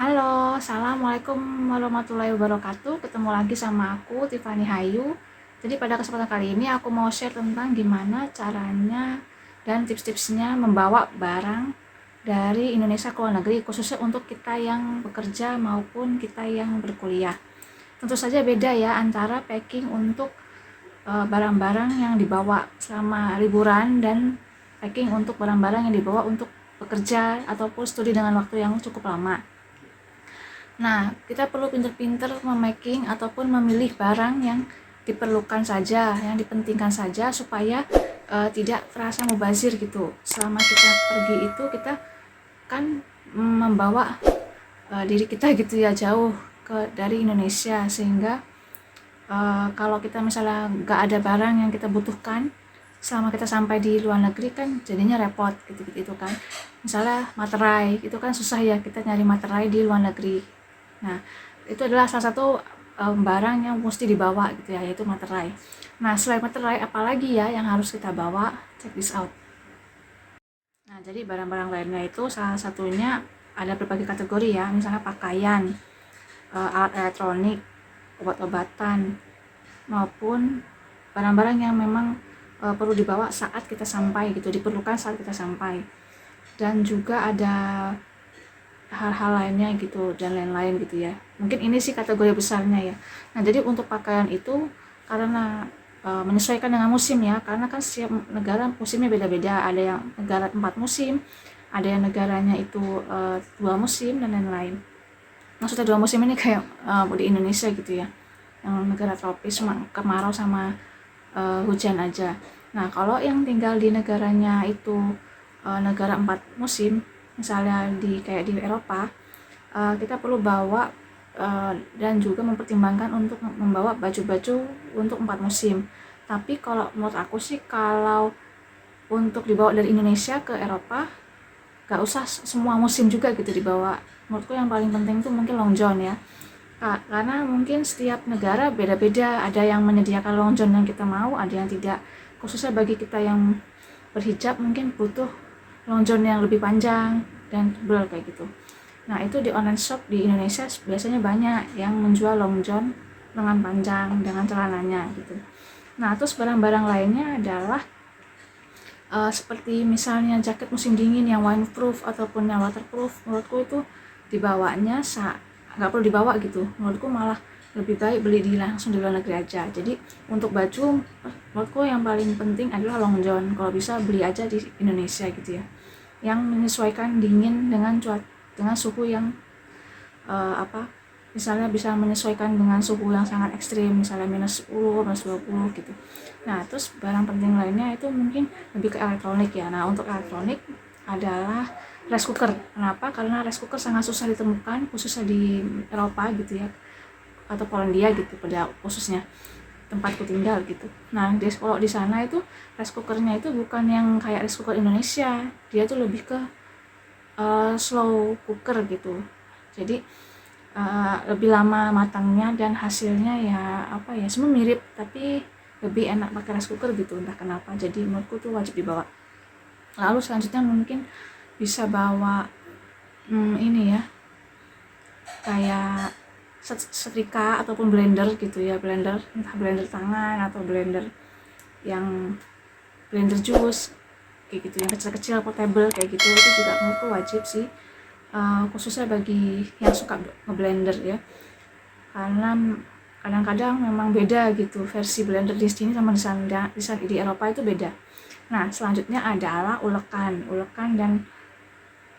Halo, Assalamualaikum warahmatullahi wabarakatuh. Ketemu lagi sama aku, Tiffany Hayu. Jadi pada kesempatan kali ini aku mau share tentang gimana caranya dan tips-tipsnya membawa barang dari Indonesia ke luar negeri, khususnya untuk kita yang bekerja maupun kita yang berkuliah. Tentu saja beda ya antara packing untuk barang-barang yang dibawa selama liburan dan packing untuk barang-barang yang dibawa untuk bekerja ataupun studi dengan waktu yang cukup lama. Nah, kita perlu pinter-pinter memaking ataupun memilih barang yang diperlukan saja, yang dipentingkan saja supaya tidak terasa mubazir gitu. Selama kita pergi itu kita kan membawa diri kita gitu ya jauh dari Indonesia, sehingga kalau kita misalnya nggak ada barang yang kita butuhkan selama kita sampai di luar negeri kan jadinya repot gitu kan. Misalnya materai itu kan susah ya, kita nyari materai di luar negeri. Nah, itu adalah salah satu barang yang mesti dibawa gitu ya, yaitu materai. Nah, selain materai apalagi ya yang harus kita bawa? Check this out. Nah, jadi barang-barang lainnya itu salah satunya ada berbagai kategori ya, misalnya pakaian, alat elektronik, obat-obatan, maupun barang-barang yang memang perlu dibawa saat kita sampai gitu, diperlukan saat kita sampai. Dan juga ada hal-hal lainnya gitu dan lain-lain gitu ya. Mungkin ini sih kategori besarnya ya. Nah, jadi untuk pakaian itu karena menyesuaikan dengan musim ya, karena kan setiap negara musimnya beda-beda. Ada yang negara 4 musim, ada yang negaranya itu 2 musim dan lain-lain. Maksudnya 2 musim ini kayak di Indonesia gitu ya, yang negara tropis kemarau sama hujan aja. Nah, kalau yang tinggal di negaranya itu negara 4 musim, misalnya kayak di Eropa, kita perlu bawa dan juga mempertimbangkan untuk membawa baju-baju untuk 4 musim. Tapi kalau menurut aku sih, kalau untuk dibawa dari Indonesia ke Eropa gak usah semua musim juga gitu dibawa. Menurutku yang paling penting itu mungkin long john ya, karena mungkin setiap negara beda-beda, ada yang menyediakan long john yang kita mau, ada yang tidak. Khususnya bagi kita yang berhijab mungkin butuh long john yang lebih panjang dan tebal kayak gitu. Nah, itu di online shop di Indonesia biasanya banyak yang menjual long john lengan panjang dengan celananya gitu. Nah, terus barang-barang lainnya adalah seperti misalnya jaket musim dingin yang windproof ataupun yang waterproof. Menurutku itu dibawanya nggak perlu dibawa gitu. Menurutku malah lebih baik beli langsung di luar negeri aja. Jadi untuk baju menurutku yang paling penting adalah long john. Kalau bisa beli aja di Indonesia gitu ya, yang menyesuaikan dingin dengan suhu yang misalnya bisa menyesuaikan dengan suhu yang sangat ekstrim, misalnya minus 10, minus 20 gitu. Nah, terus barang penting lainnya itu mungkin lebih ke elektronik ya. Nah, untuk elektronik adalah rice cooker. Kenapa? Karena rice cooker sangat susah ditemukan, khususnya di Eropa gitu ya, atau Polandia gitu pada khususnya tempatku tinggal gitu. Nah, kalau di sana itu rice cookernya itu bukan yang kayak rice cooker Indonesia, dia tuh lebih ke slow cooker gitu. Jadi lebih lama matangnya dan hasilnya ya semua mirip, tapi lebih enak pakai rice cooker gitu, entah kenapa. Jadi menurutku tuh wajib dibawa. Lalu selanjutnya mungkin bisa bawa ini ya, kayak setrika ataupun blender gitu ya, blender entah blender tangan atau blender yang blender jus kayak gitu, yang kecil-kecil portable kayak gitu. Itu juga menurutku wajib sih, khususnya bagi yang suka ngeblender ya, karena kadang-kadang memang beda gitu versi blender di sini sama di Eropa itu beda. Nah, selanjutnya adalah ulekan dan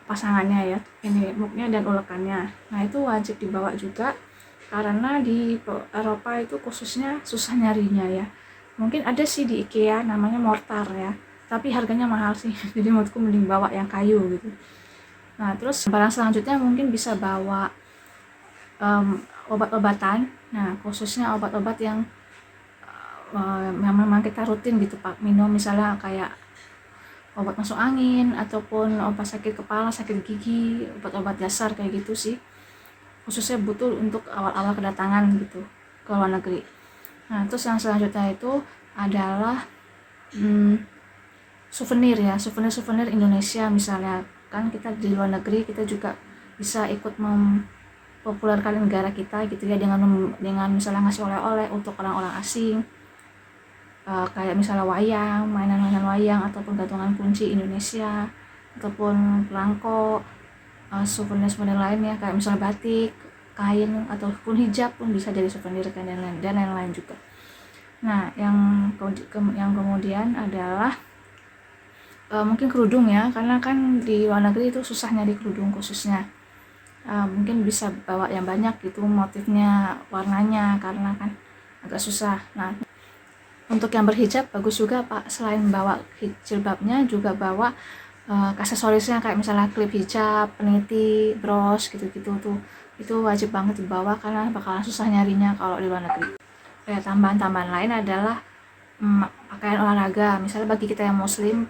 pasangannya ya, ini muknya dan ulekannya. Nah, itu wajib dibawa juga karena di Eropa itu khususnya susah nyarinya ya. Mungkin ada sih di IKEA namanya mortar ya, tapi harganya mahal sih. Jadi menurutku mending bawa yang kayu gitu. Nah, terus barang selanjutnya mungkin bisa bawa obat-obatan. Nah, khususnya obat-obat yang memang kita rutin gitu Pak minum, misalnya kayak obat masuk angin ataupun obat sakit kepala, sakit gigi, obat-obat dasar kayak gitu sih. Khususnya butuh untuk awal-awal kedatangan gitu ke luar negeri. Nah, terus yang selanjutnya itu adalah souvenir ya, souvenir Indonesia. Misalnya kan kita di luar negeri, kita juga bisa ikut mempopulerkan negara kita gitu ya, dengan misalnya ngasih oleh-oleh untuk orang-orang asing, kayak misalnya wayang, mainan-mainan wayang, ataupun gantungan kunci Indonesia, ataupun perangko, souvenir-souvenir lainnya kayak misalnya batik, kain, ataupun hijab pun bisa jadi souvenir kan, dan lain-lain juga. Nah, yang kemudian adalah mungkin kerudung ya, karena kan di luar negeri itu susah nyari kerudung khususnya. Mungkin bisa bawa yang banyak gitu, motifnya, warnanya, karena kan agak susah. Nah, untuk yang berhijab bagus juga Pak, selain bawa jilbabnya juga bawa aksesorisnya kayak misalnya klip hijab, peniti, bros gitu-gitu tuh. Itu wajib banget dibawa karena bakalan susah nyarinya kalau di luar negeri. Tambahan-tambahan lain adalah pakaian olahraga. Misalnya bagi kita yang muslim,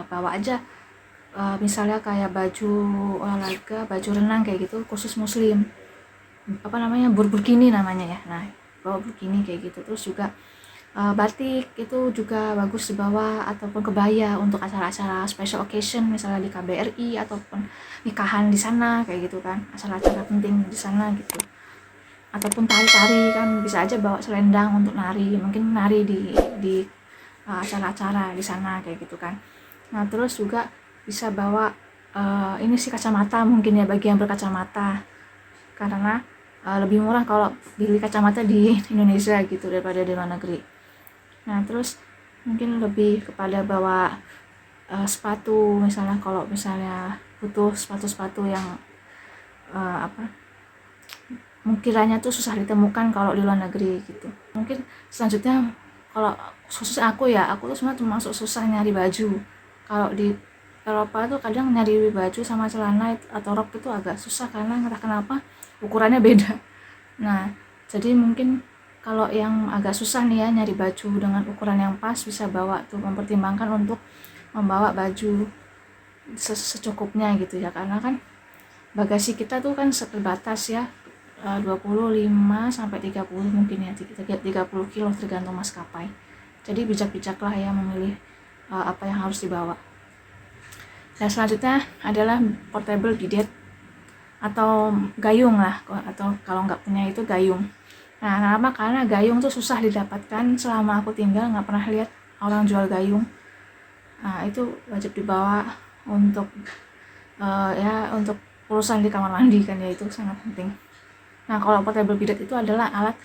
bawa aja misalnya kayak baju olahraga, baju renang kayak gitu khusus muslim, burkini namanya ya. Nah, bawa burkini kayak gitu. Terus juga batik itu juga bagus dibawa, ataupun kebaya untuk acara-acara special occasion misalnya di KBRI ataupun nikahan di sana kayak gitu kan, acara-acara penting di sana gitu. Ataupun tari-tari kan bisa aja bawa selendang untuk nari, mungkin nari di acara-acara di sana kayak gitu kan. Nah, terus juga bisa bawa ini sih kacamata mungkin ya, bagi yang berkacamata, karena lebih murah kalau beli kacamata di Indonesia gitu daripada di luar negeri. Nah, terus mungkin lebih kepada bawa sepatu, misalnya kalau misalnya butuh sepatu-sepatu yang kiranya tuh susah ditemukan kalau di luar negeri gitu. Mungkin selanjutnya kalau khusus aku tuh sebenarnya termasuk susah nyari baju. Kalau di Eropa tuh kadang nyari baju sama celana atau rok itu agak susah karena entah kenapa ukurannya beda. Nah, jadi mungkin kalau yang agak susah nih ya nyari baju dengan ukuran yang pas, bisa bawa tuh, mempertimbangkan untuk membawa baju secukupnya gitu ya, karena kan bagasi kita tuh kan terbatas ya, 25 sampai 30 mungkin ya, 30 kilo tergantung maskapai. Jadi bijak-bijaklah ya memilih apa yang harus dibawa. Dan selanjutnya adalah portable bidet atau gayung lah, atau kalau nggak punya itu gayung. Nah, kenapa? Karena gayung tuh susah didapatkan. Selama aku tinggal nggak pernah lihat orang jual gayung. Nah, itu wajib dibawa untuk untuk urusan di kamar mandi kan ya, itu sangat penting. Nah, kalau portable bidet itu adalah alat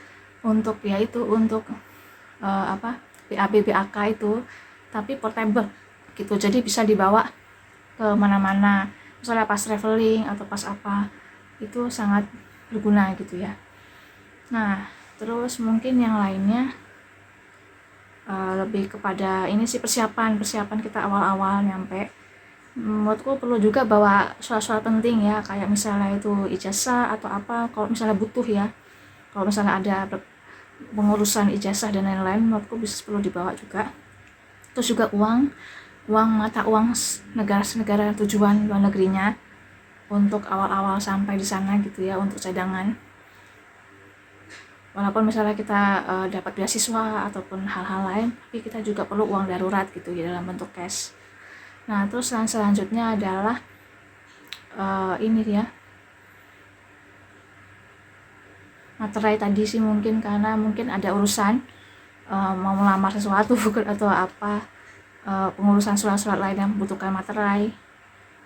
untuk untuk BAB BAK itu, tapi portable gitu. Jadi bisa dibawa ke mana-mana. Misalnya pas traveling atau pas apa, itu sangat berguna gitu ya. Nah, terus mungkin yang lainnya lebih kepada ini sih, persiapan kita awal-awal nyampe. Menurutku perlu juga bawa surat-surat penting ya, kayak misalnya itu ijazah atau apa, kalau misalnya butuh ya. Kalau misalnya ada pengurusan ijazah dan lain-lain, menurutku perlu dibawa juga. Terus juga mata uang negara tujuan luar negerinya untuk awal-awal sampai di sana gitu ya, untuk cadangan. Walaupun misalnya kita dapat beasiswa ataupun hal-hal lain, tapi kita juga perlu uang darurat gitu ya, dalam bentuk cash. Nah, terus yang selanjutnya adalah ini ya, materai tadi sih, mungkin karena mungkin ada urusan mau melamar sesuatu atau apa, pengurusan surat-surat lain yang membutuhkan materai,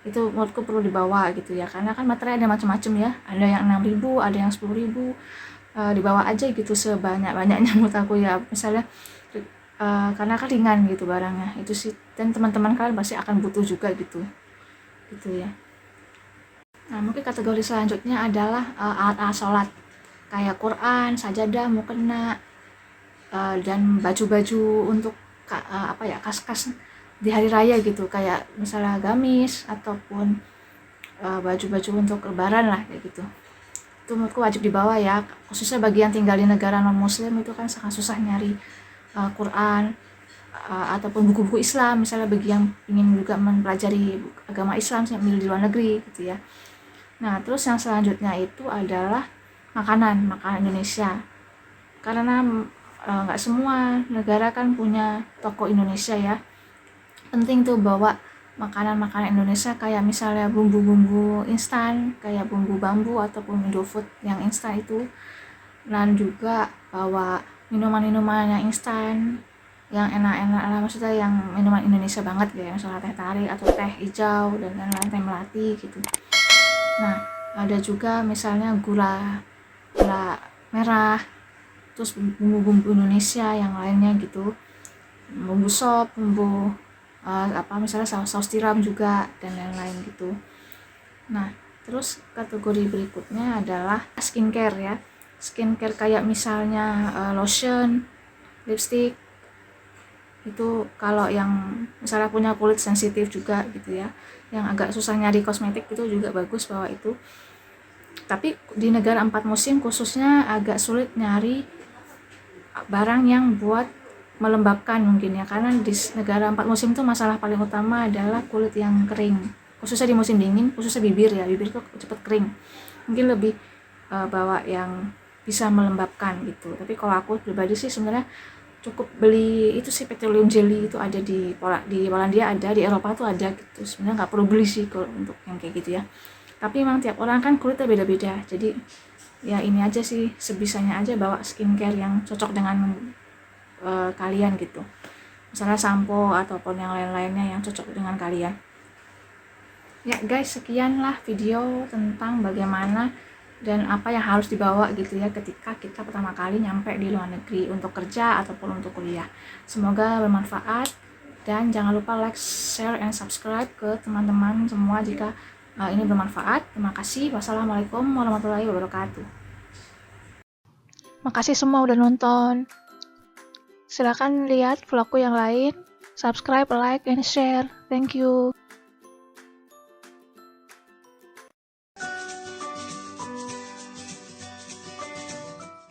itu menurutku perlu dibawa gitu ya, karena kan materai ada macam-macam ya, ada yang 6.000, ada yang 10.000, dibawa aja gitu sebanyak-banyaknya menurut aku ya, misalnya karena kan ringan gitu barangnya itu sih, dan teman-teman kalian pasti akan butuh juga gitu ya. Nah, mungkin kategori selanjutnya adalah alat-alat sholat kayak Quran, sajadah, mukena, dan baju-baju untuk kas-kas di hari raya gitu, kayak misalnya gamis ataupun baju-baju untuk lebaran lah kayak gitu. Itu menurutku wajib dibawa ya, khususnya bagi yang tinggal di negara non muslim, itu kan sangat susah nyari Quran ataupun buku-buku Islam, misalnya bagi yang ingin juga mempelajari agama Islam sambil di luar negeri gitu ya. Nah, terus yang selanjutnya itu adalah makanan Indonesia, karena nggak semua negara kan punya toko Indonesia ya. Penting tuh bawa makanan-makanan Indonesia kayak misalnya bumbu-bumbu instan kayak bumbu bambu ataupun Indofood yang instan itu, dan juga bawa minuman-minuman yang instan yang enak-enak lah, maksudnya yang minuman Indonesia banget ya, misalnya teh tarik atau teh hijau dan lain-lain, teh melati gitu. Nah, ada juga misalnya gula gula merah, terus bumbu-bumbu Indonesia yang lainnya gitu, bumbu sop, bumbu misalnya saus tiram juga dan lain-lain gitu. Nah, terus kategori berikutnya adalah skincare ya. Skincare kayak misalnya lotion, lipstick. Itu kalau yang misalnya punya kulit sensitif juga gitu ya, yang agak susah nyari kosmetik, itu juga bagus bawa itu. Tapi di negara 4 musim khususnya agak sulit nyari barang yang buat melembabkan mungkin ya, karena di negara 4 musim itu masalah paling utama adalah kulit yang kering, khususnya di musim dingin, khususnya bibir ya, bibir itu cepet kering. Mungkin lebih bawa yang bisa melembabkan gitu. Tapi kalau aku pribadi sih sebenarnya cukup beli itu sih, petroleum jelly itu ada di Polandia, ada di Eropa tuh ada gitu. Sebenarnya nggak perlu beli sih kalau untuk yang kayak gitu ya. Tapi memang tiap orang kan kulitnya beda-beda, jadi ya ini aja sih, sebisanya aja bawa skincare yang cocok dengan kalian gitu, misalnya sampo ataupun yang lain-lainnya yang cocok dengan kalian. Ya guys, sekianlah video tentang bagaimana dan apa yang harus dibawa gitu ya ketika kita pertama kali nyampe di luar negeri untuk kerja ataupun untuk kuliah. Semoga bermanfaat, dan jangan lupa like, share, and subscribe ke teman-teman semua jika ini bermanfaat. Terima kasih. Wassalamualaikum warahmatullahi wabarakatuh. Makasih semua udah nonton. Silakan lihat vlogku yang lain, subscribe, like, and share. Thank you.